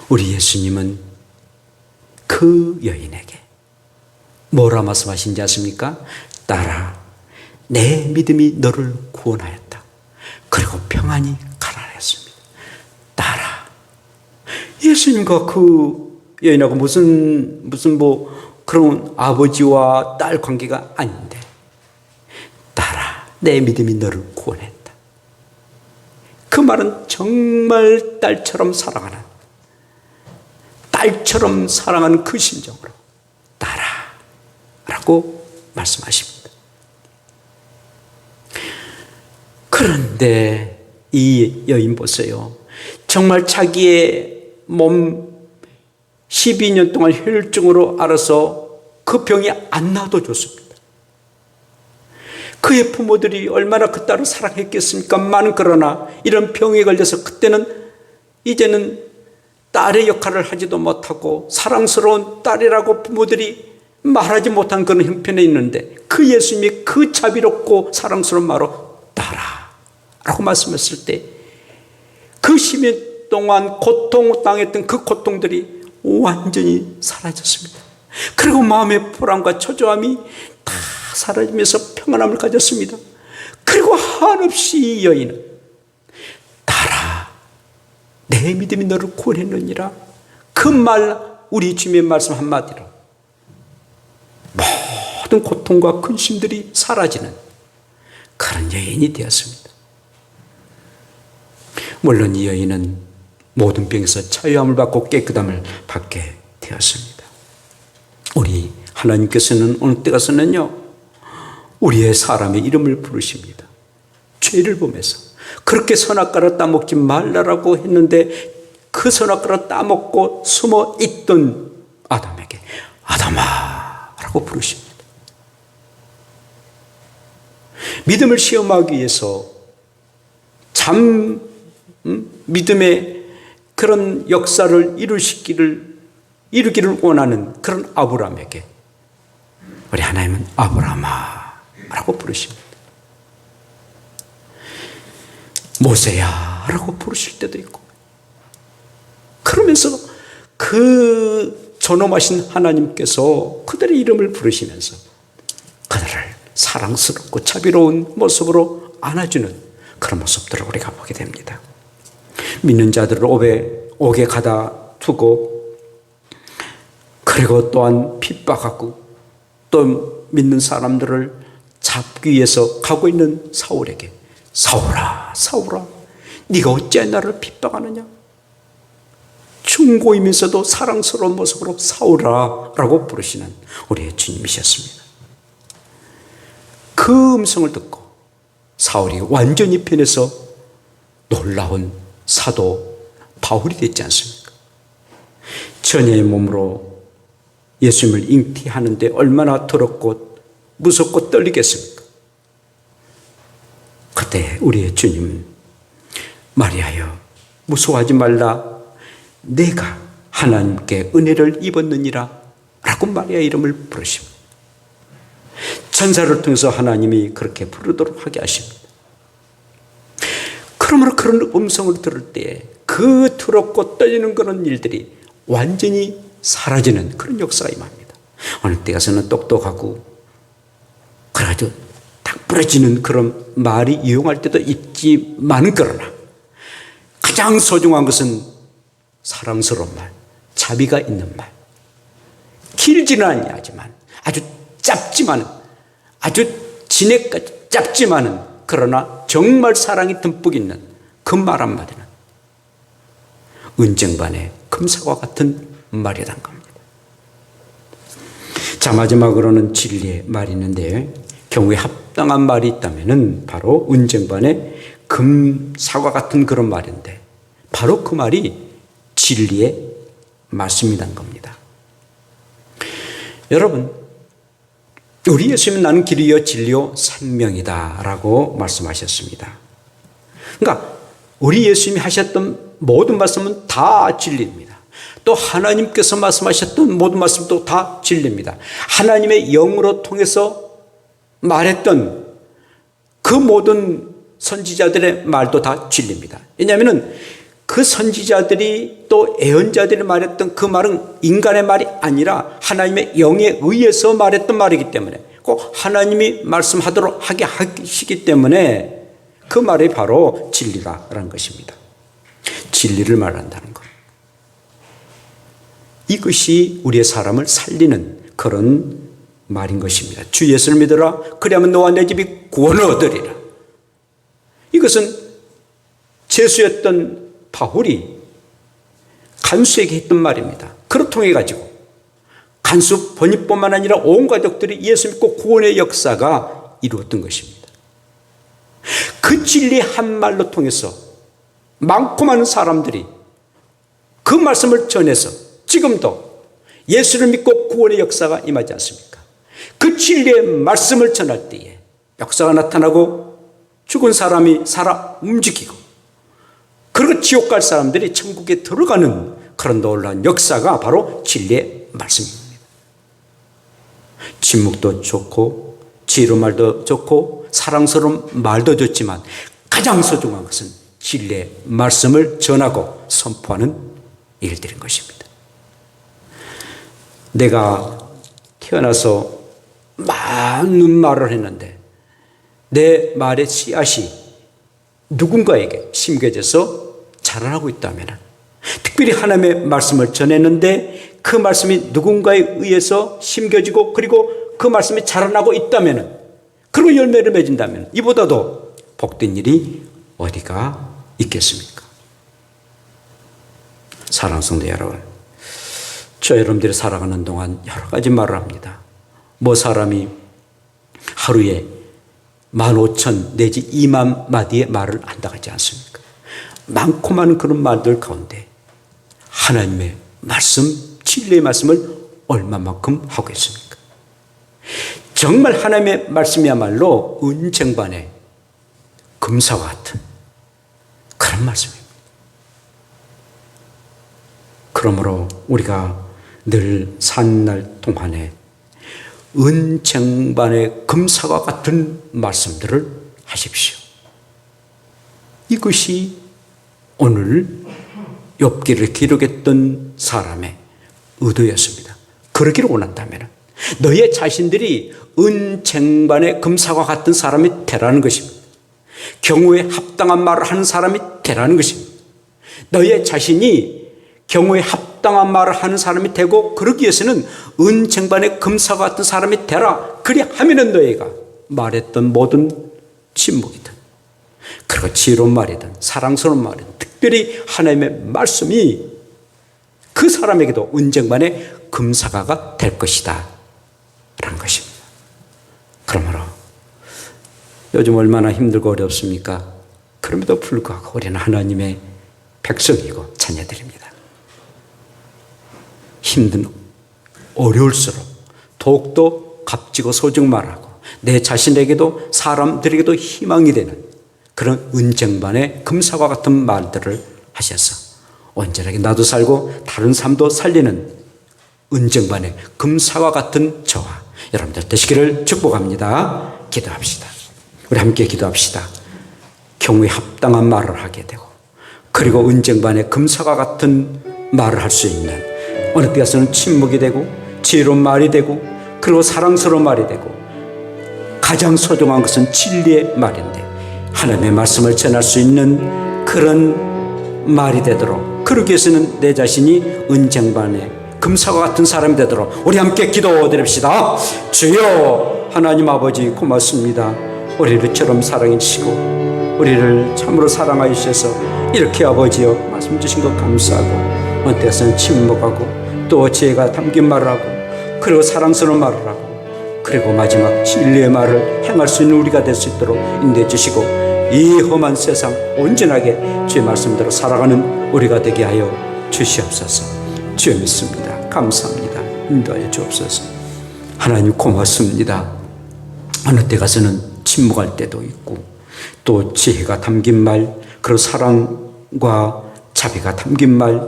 S1: 우리 예수님은 그 여인에게 뭐라 말씀하신지 아십니까? 딸아, 내 믿음이 너를 구원하였다. 그리고 평안히 가라 했습니다. 딸아. 예수님과 그 여인하고 무슨 그런 아버지와 딸 관계가 아닌데, 딸아, 내 믿음이 너를 구원했다. 그 말은 정말 딸처럼 사랑하는 그 심정으로 딸아 라고 말씀하십니다. 그런데 이 여인 보세요. 정말 자기의 몸 12년 동안 혈증으로 앓아서 그 병이 안 나아도 좋습니다. 그의 부모들이 얼마나 그 딸을 사랑했겠습니까? 그러나 이런 병에 걸려서 그때는 이제는 딸의 역할을 하지도 못하고 사랑스러운 딸이라고 부모들이 말하지 못한 그런 형편에 있는데, 그 예수님이 그 자비롭고 사랑스러운 말로 딸아 라고 말씀했을 때 그 10년 동안 고통당했던 그 고통들이 완전히 사라졌습니다. 그리고 마음의 불안과 초조함이 다 사라지면서 평안함을 가졌습니다. 그리고 한없이 이 여인은 딸아, 내 믿음이 너를 구원했느니라, 그 말, 우리 주님의 말씀 한마디로 모든 고통과 근심들이 사라지는 그런 여인이 되었습니다. 물론 이 여인은 모든 병에서 자유함을 받고 깨끗함을 받게 되었습니다. 우리 하나님께서는 어느 때 가서는요, 우리의 사람의 이름을 부르십니다. 죄를 보면서 그렇게 선악과를 따먹지 말라라고 했는데 그 선악과를 따먹고 숨어 있던 아담에게 아담아 라고 부르십니다. 믿음을 시험하기 위해서 믿음의 그런 역사를 이루기를 원하는 그런 아브라함에게 우리 하나님은 아브라함아 라고 부르십니다. 모세야 라고 부르실 때도 있고, 그러면서 그 존엄하신 하나님께서 그들의 이름을 부르시면서 그들을 사랑스럽고 자비로운 모습으로 안아주는 그런 모습들을 우리가 보게 됩니다. 믿는 자들을 옥에 가다 두고, 그리고 또한 핍박하고 또 믿는 사람들을 잡기 위해서 가고 있는 사울에게 사울아 사울아 네가 어찌 나를 핍박하느냐, 충고이면서도 사랑스러운 모습으로 사울아 라고 부르시는 우리의 주님이셨습니다. 그 음성을 듣고 사울이 완전히 변해서 놀라운 사도 바울이 됐지 않습니까? 처녀의 몸으로 예수님을 잉태하는데 얼마나 더럽고 무섭고 떨리겠습니까? 그때 우리의 주님은 마리아여 무서워하지 말라, 내가 하나님께 은혜를 입었느니라 라고 마리아 이름을 부르십니다. 천사를 통해서 하나님이 그렇게 부르도록 하게 하십니다. 그러므로 그런 음성을 들을 때에 그 더럽고 떨리는 그런 일들이 완전히 사라지는 그런 역사가 임합니다. 어느 때 가서는 똑똑하고 그래가지고 딱 부러지는 그런 말이 이용할 때도 있지만, 그러나 가장 소중한 것은 사랑스러운 말, 자비가 있는 말, 길지는 아니하지만 아주 짧지만, 아주 진액까지 짧지만은 그러나 정말 사랑이 듬뿍 있는 그 말 한마디는 은쟁반의 금사과 같은 말이란 겁니다. 자, 마지막으로는 진리의 말이 있는데, 경우에 합당한 말이 있다면 바로 은쟁반의 금사과 같은 그런 말인데, 바로 그 말이 진리의 말씀이란 겁니다. 여러분, 우리 예수님은 나는 길이요 진리요 생명이다 라고 말씀하셨습니다. 그러니까 우리 예수님이 하셨던 모든 말씀은 다 진리입니다. 또 하나님께서 말씀하셨던 모든 말씀도 다 진리입니다. 하나님의 영으로 통해서 말했던 그 모든 선지자들의 말도 다 진리입니다. 왜냐하면 그 선지자들이 또 예언자들이 말했던 그 말은 인간의 말이 아니라 하나님의 영에 의해서 말했던 말이기 때문에, 꼭 하나님이 말씀하도록 하게 하시기 때문에 그 말이 바로 진리라는 것입니다. 진리를 말한다는 것, 이것이 우리의 사람을 살리는 그런 말인 것입니다. 주 예수를 믿으라, 그리하면 너와 내 집이 구원을 얻으리라. 이것은 제수였던 바울이 간수에게 했던 말입니다. 그를 통해 가지고 간수 번입뿐만 아니라 온 가족들이 예수 믿고 구원의 역사가 이루어졌던 것입니다. 그 진리 한 말로 통해서 많고 많은 사람들이 그 말씀을 전해서 지금도 예수를 믿고 구원의 역사가 임하지 않습니까? 그 진리의 말씀을 전할 때에 역사가 나타나고 죽은 사람이 살아 움직이고, 그리고 지옥 갈 사람들이 천국에 들어가는 그런 놀라운 역사가 바로 진리의 말씀입니다. 침묵도 좋고 지혜로운 말도 좋고 사랑스러운 말도 좋지만 가장 소중한 것은 진리의 말씀을 전하고 선포하는 일들인 것입니다. 내가 태어나서 많은 말을 했는데 내 말의 씨앗이 누군가에게 심겨져서 자라나고 있다면, 특별히 하나님의 말씀을 전했는데 그 말씀이 누군가에 의해서 심겨지고 그리고 그 말씀이 자라나고 있다면, 그리고 열매를 맺은다면 이보다도 복된 일이 어디가 있겠습니까? 사랑하는 성도 여러분, 저 여러분들이 살아가는 동안 여러 가지 말을 합니다. 뭐 사람이 하루에 15,000 내지 2만 마디의 말을 한다고 하지 않습니까? 많고 많은 그런 말들 가운데 하나님의 말씀, 진리의 말씀을 얼마만큼 하고 있습니까? 정말 하나님의 말씀이야말로 은쟁반의 금사와 같은 그런 말씀입니다. 그러므로 우리가 늘 사는 날 동안에 은쟁반의 금사와 같은 말씀들을 하십시오. 이것이 오늘 욥기를 기록했던 사람의 의도였습니다. 그러기를 원한다면 너의 자신들이 은쟁반의 금사와 같은 사람이 되라는 것입니다. 경우에 합당한 말을 하는 사람이 되라는 것입니다. 너의 자신이 경우에 합당한 말을 하는 사람이 되고, 그러기 위해서는 은쟁반의 금사와 같은 사람이 되라. 그리하면은 너희가 말했던 모든 침묵이든 그리고 지혜로운 말이든 사랑스러운 말이든 특별히 하나님의 말씀이 그 사람에게도 은쟁반의 금사과가 될 것이다 라는 것입니다. 그러므로 요즘 얼마나 힘들고 어렵습니까? 그럼에도 불구하고 우리는 하나님의 백성이고 자녀들입니다. 힘든 어려울수록 더욱더 값지고 소중 말하고 내 자신에게도 사람들에게도 희망이 되는 그런 은쟁반의 금사과 같은 말들을 하셔서 온전하게 나도 살고 다른 삶도 살리는 은쟁반의 금사과 같은 저와 여러분들 되시기를 축복합니다. 기도합시다. 우리 함께 기도합시다. 경우에 합당한 말을 하게 되고, 그리고 은쟁반의 금사과 같은 말을 할 수 있는, 어느 때 가서는 침묵이 되고 지혜로운 말이 되고, 그리고 사랑스러운 말이 되고, 가장 소중한 것은 진리의 말인데 하나님의 말씀을 전할 수 있는 그런 말이 되도록, 그러기 위해서는 내 자신이 은쟁반의 금사과 같은 사람이 되도록 우리 함께 기도드립시다. 주여 하나님 아버지 고맙습니다. 우리를 이처럼 사랑해 주시고 우리를 참으로 사랑하여 주셔서 이렇게 아버지여 말씀 주신 것 감사하고, 어느 때서는 침묵하고 또 지혜가 담긴 말을 하고, 그리고 사랑스러운 말을 하고, 그리고 마지막 진리의 말을 행할 수 있는 우리가 될 수 있도록 인도해 주시고, 이 험한 세상 온전하게 주의 말씀대로 살아가는 우리가 되게 하여 주시옵소서. 주여 믿습니다. 감사합니다. 인도하여 주옵소서. 하나님 고맙습니다. 어느 때 가서는 침묵할 때도 있고, 또 지혜가 담긴 말, 그리고 사랑과 자비가 담긴 말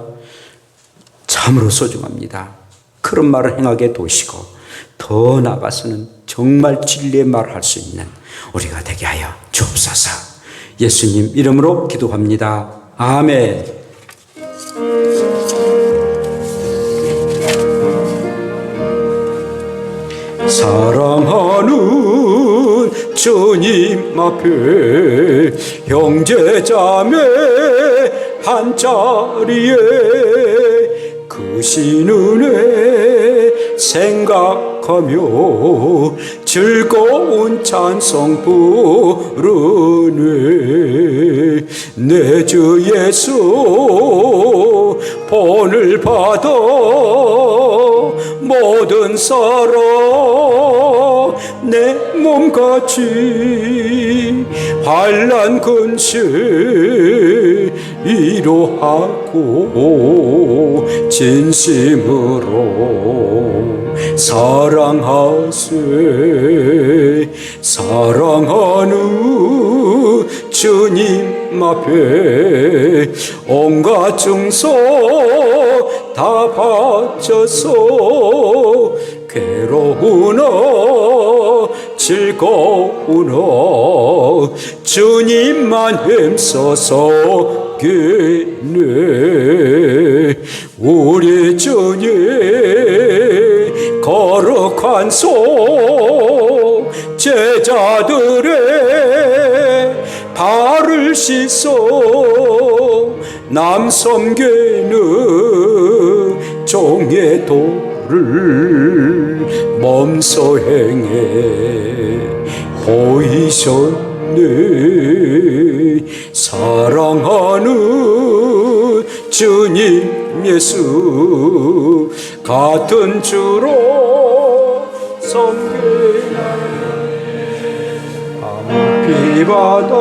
S1: 참으로 소중합니다. 그런 말을 행하게 도시고, 더 나아가서는 정말 진리의 말을 할 수 있는 우리가 되게 하여 주옵소서. 예수님 이름으로 기도합니다. 아멘. 사랑하는 주님 앞에 형제자매 한자리에 크신 은혜 생각하며 즐거운 찬송 부르네. 내 주 예수 본을 받아 모든 사람 내 몸같이 환난 근심 위로하고 진심으로 사랑하세. 사랑하는 주님 앞에 온갖 증서 다 바쳐서 괴로우나 즐거우나 주님만 힘써서 기네. 우리 주님 거룩한 손 제자들의 발을 씻어 남 섬기는 종의 도를 몸소 행해 보이셨네. 사랑하는 주님 예수 같은 주로 섬기나 비바다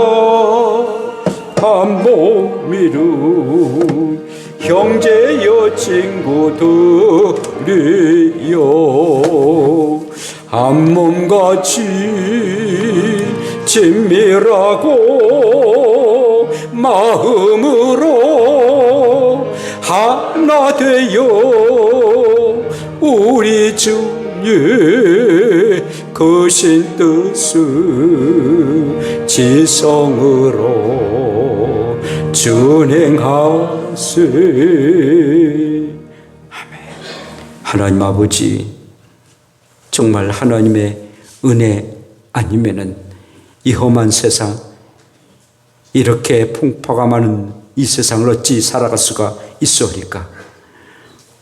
S1: 한 몸이루 형제여 친구들이여 한 몸같이 친밀하고 마음으로 하나 되어 우리 주님 크신 뜻을 지성으로 준행하세. 아멘. 하나님 아버지, 정말 하나님의 은혜 아니면은 이 험한 세상, 이렇게 풍파가 많은 이 세상을 어찌 살아갈 수가 있소리까?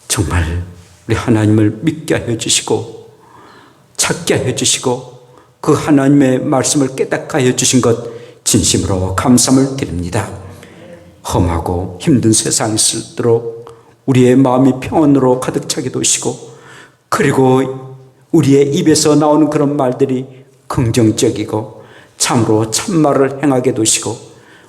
S1: 정말 우리 하나님을 믿게 하여 주시고 찾게 하여 주시고 그 하나님의 말씀을 깨닫게 하여 주신 것 진심으로 감사함을 드립니다. 험하고 힘든 세상이 있도록 우리의 마음이 평안으로 가득 차게 도시고, 그리고 우리의 입에서 나오는 그런 말들이 긍정적이고 참으로 참말을 행하게 도시고,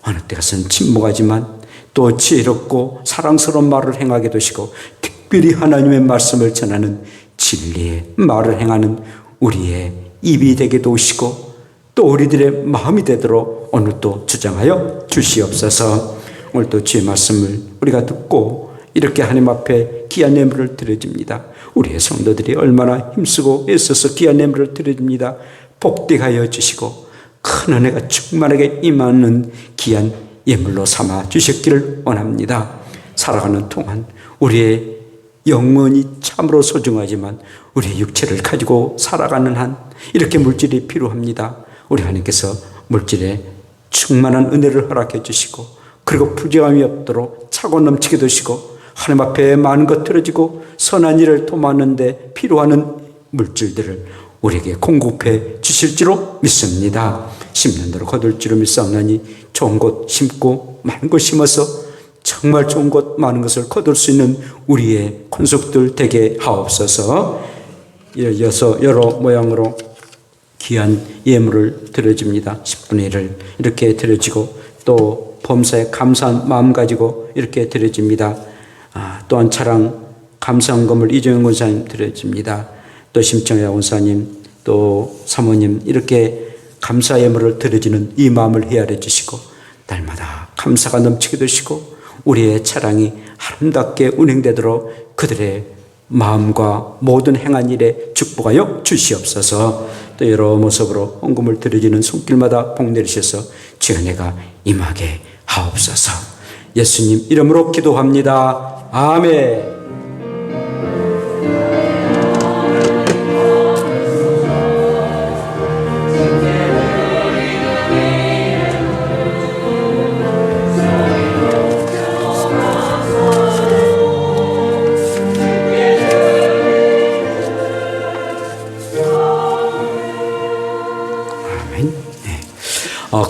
S1: 어느 때 가서는 침묵하지만 또 지혜롭고 사랑스러운 말을 행하게 도시고, 특별히 하나님의 말씀을 전하는 진리의 말을 행하는 우리의 입이 되게 도시고, 또 우리들의 마음이 되도록 오늘도 주장하여 주시옵소서. 오늘도 주의 말씀을 우리가 듣고 이렇게 하나님 앞에 귀한 예물을 드려집니다. 우리의 성도들이 얼마나 힘쓰고 애써서 귀한 예물을 드려집니다. 복되게 하여 주시고 큰 은혜가 충만하게 임하는 귀한 예물로 삼아 주셨기를 원합니다. 살아가는 동안 우리의 영혼이 참으로 소중하지만 우리의 육체를 가지고 살아가는 한 이렇게 물질이 필요합니다. 우리 하나님께서 물질에 충만한 은혜를 허락해 주시고 그리고 부정함이 없도록 차고 넘치게 두시고 하나님 앞에 많은 것 들어지고 선한 일을 도모하는데 필요한 물질들을 우리에게 공급해 주실지로 믿습니다. 심는 대로 거둘 줄로 믿사옵나니 좋은 곳 심고 많은 곳 심어서 정말 좋은 곳 많은 것을 거둘 수 있는 우리의 권속들 되게 하옵소서. 이어서 여러 모양으로 귀한 예물을 드려집니다. 10분의 1을 이렇게 드려지고 또 범사에 감사한 마음 가지고 이렇게 드려집니다. 또한 차량 감사헌금을 이정현 권사님 드려집니다. 또 심청야 권사님 또 사모님 이렇게 감사 예물을 드려지는 이 마음을 헤아려 주시고 날마다 감사가 넘치게 되시고 우리의 차량이 아름답게 운행되도록 그들의 마음과 모든 행한 일에 축복하여 주시옵소서. 또 여러 모습으로 헌금을 드려지는 손길마다 복 내리셔서 주의 은혜가 임하게 하옵소서. 예수님 이름으로 기도합니다. 아멘.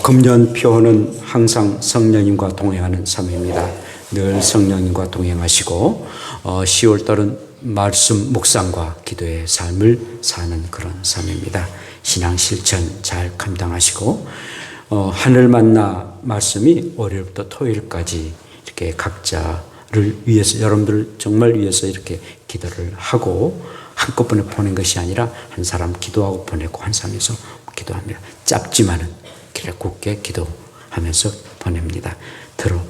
S1: 금년표는 항상 성령님과 동행하는 삶입니다. 늘 성령님과 동행하시고 10월달은 말씀 묵상과 기도의 삶을 사는 그런 삶입니다. 신앙 실천 잘 감당하시고 하늘 만나 말씀이 월요일부터 토요일까지 이렇게 각자를 위해서 여러분들 정말 위해서 이렇게 기도를 하고 한꺼번에 보낸 것이 아니라 한 사람 기도하고 보내고 한 사람에서 기도합니다. 짧지만은 길에 굳게 기도하면서 보냅니다.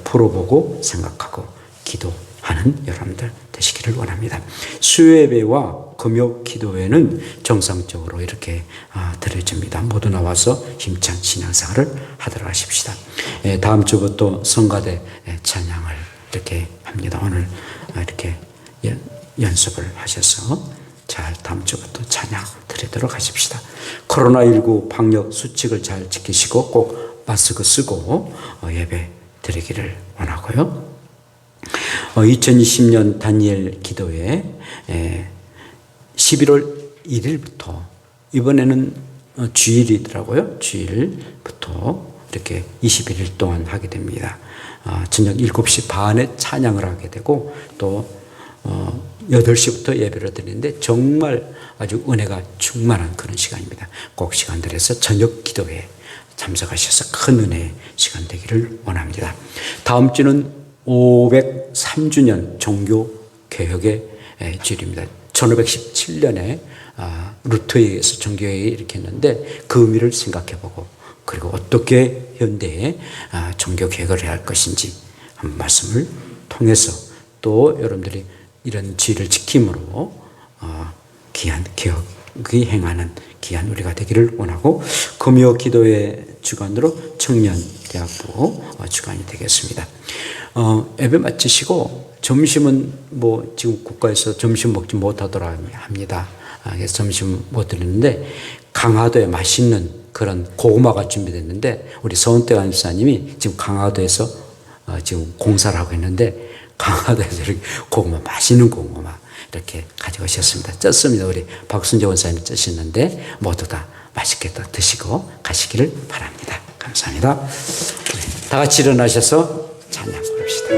S1: 풀어보고 생각하고 기도하는 여러분들 되시기를 원합니다. 수요예배와 금요 기도회는 정상적으로 이렇게 드려집니다. 모두 나와서 힘찬 신앙생활을 하도록 하십시다. 다음 주부터 성가대 찬양을 이렇게 합니다. 오늘 이렇게 연습을 하셔서 잘 다음 주부터 찬양 드리도록 하십시다. 코로나19 방역 수칙을 잘 지키시고 꼭 마스크 쓰고 예배 드리기를 원하고요. 2020년 다니엘 기도회 11월 1일부터 이번에는 주일이더라고요. 주일부터 이렇게 21일 동안 하게 됩니다. 저녁 7시 반에 찬양을 하게 되고 또 8시부터 예배를 드리는데 정말 아주 은혜가 충만한 그런 시간입니다. 꼭 시간들 해서 저녁 기도회에 참석하셔서 큰 은혜의 시간 되기를 원합니다. 다음 주는 503주년 종교개혁의 주일입니다. 1517년에 루터에 의해서 종교개혁이 이렇게 했는데 그 의미를 생각해보고 그리고 어떻게 현대에 종교개혁을 해야 할 것인지 한 말씀을 통해서 또 여러분들이 이런 지혜를 지킴으로 귀한 개혁이 행하는 귀한 우리가 되기를 원하고 금요 기도의 주관으로 청년대학부 주관이 되겠습니다. 예배 마치시고 점심은 뭐 지금 국가에서 점심 먹지 못하더라 합니다. 그래서 점심 못 드리는데 강화도에 맛있는 그런 고구마가 준비됐는데 우리 서은태 간사님이 지금 강화도에서 지금 공사를 하고 있는데 강화도에서 이렇게 고구마 맛있는 고구마 이렇게 가져오셨습니다. 쪘습니다. 우리 박순재 원사님이 쪘었는데 모두 다 맛있게 또 드시고 가시기를 바랍니다. 감사합니다. 다 같이 일어나셔서 찬양 부릅시다.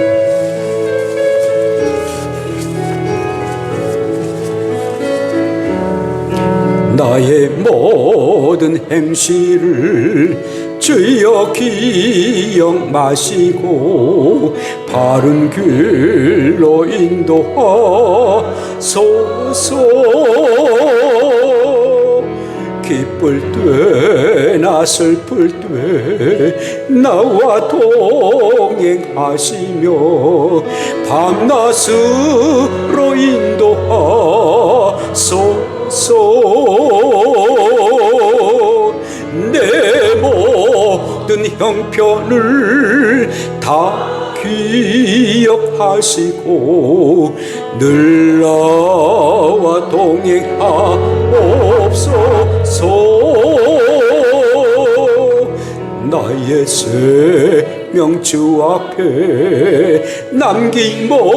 S1: 나의 모든 행실을 주여 기억 마시고 바른 길로 인도하소서. 기쁠 때나 슬플 때 나와 동행하시며 밤낮으로 인도하소서. 내 모든 형편을 다 기억하시고 늘 나와 동행하옵소서. 나의 생명 주 앞에 남김없이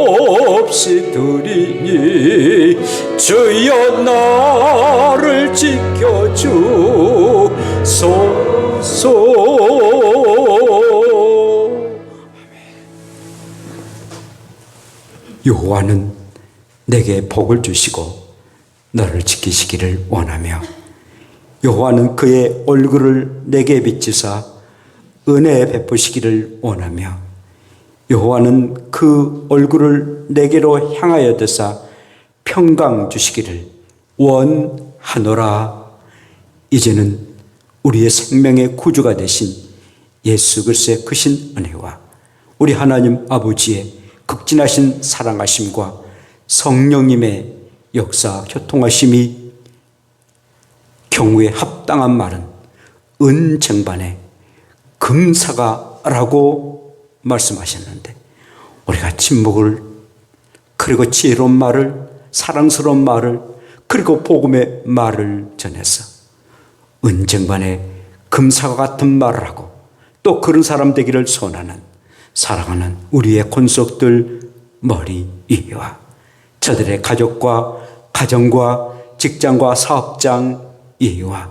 S1: 드리니 주여 나를 지켜주소서. 여호와는 내게 복을 주시고 너를 지키시기를 원하며 여호와는 그의 얼굴을 내게 비치사 은혜 베푸시기를 원하며 여호와는 그 얼굴을 내게로 향하여 드사 평강 주시기를 원하노라. 이제는 우리의 생명의 구주가 되신 예수 그리스도의 크신 은혜와 우리 하나님 아버지의 극진하신 사랑하심과 성령님의 역사 교통하심이 경우에 합당한 말은 은쟁반에 금사가라고 말씀하셨는데 우리가 침묵을 그리고 지혜로운 말을 사랑스러운 말을 그리고 복음의 말을 전해서 은쟁반에 금사가 같은 말을 하고 또 그런 사람 되기를 소원하는 사랑하는 우리의 권속들 머리 위와 저들의 가족과 가정과 직장과 사업장 위와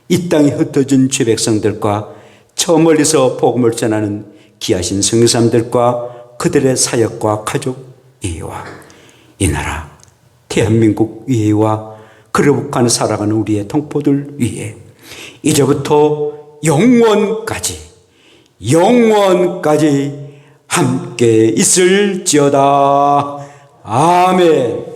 S1: 이 땅에 흩어진 죄 백성들과 저 멀리서 복음을 전하는 귀하신 성교사님들과 그들의 사역과 가족 위와 이 나라 대한민국 위와 그러북한 살아가는 우리의 동포들 위에 이제부터 영원까지 함께 있을지어다. 아멘.